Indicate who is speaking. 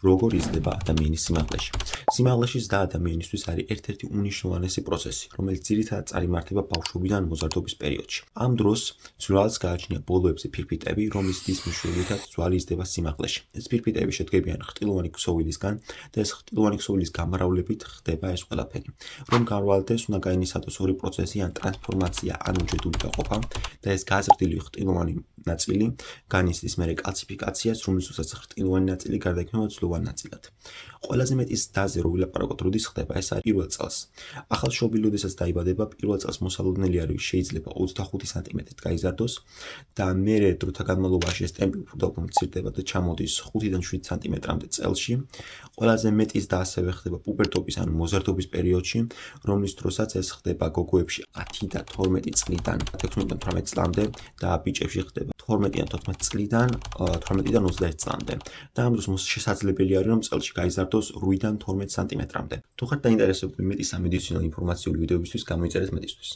Speaker 1: როგორ იზრდება ადამიანის სიმაღლეში. სიმაღლეში ზრდა ადამიანისთვის არის ერთ-ერთი უნიშნულოვანესი პროცესი, რომელიც ძირითადად წარიმართება ბავშვობიდან მოზარდობის პერიოდში. ამ დროს ძვალს გააჩნია ბოლოებზე ფირფიტები, რომლის ზრდის მეშვეობითაც ძვალი იზრდება სიმაღლეში. ეს ფირფიტები შედგებიან ხრტილოვანი ქსოვილისგან და ეს ხრტილოვანი ქსოვილის გამრავლებით ხდება ეს ყველაფერი. რომ გამრავლდეს, უნდა გაინისადოს ორი პროცესი, ან ტრანსფორმაცია, ან უჯრედული გაყოფა და ეს გაზრდილი ხრტილოვანი ნაწილი განიცდის მერე კალციფიკაციას, რომელსაც ხრტილოვანი ნაწილი გარდაიქმნება ძვლოვან ნაწილად. ყველაზე მეტი ზრდაზე რო ვილაპარაკოთ, როდის ხდება, ეს არის პირველ წელს. ახალ შობილი როდესაც დაიბადება, პირველ წელს მოსალოდნელი არის შეიძლება 25 სანტიმეტრით გაიზარდოს და მერე დროთა განმავლობაში ეს ტემპი უფრო მცირდება და ჩამოდის 5-დან 7 სანტიმეტრამდე წელში. ყველაზე მეტი ზრდა ასევე ხდება პუპერტობის ან მოზარდობის პერიოდში, რომლის დროსაც ეს ხდება გოგოებში 10 და 12 წლიდან 16-დან 18 წლამდე და ბიჭებში ხდება 12-დან 14 წლიდან 18-დან 21 წლამდე. და ამ დროს შესაძლებელი არის რომ წელში გაიზარდოს 8-დან 12 სანტიმეტრამდე. თუ ხართ დაინტერესებული მეტი სამედიცინო ინფორმაციული ვიდეოებისთვის, გამოიწერეთ მეტისთვის.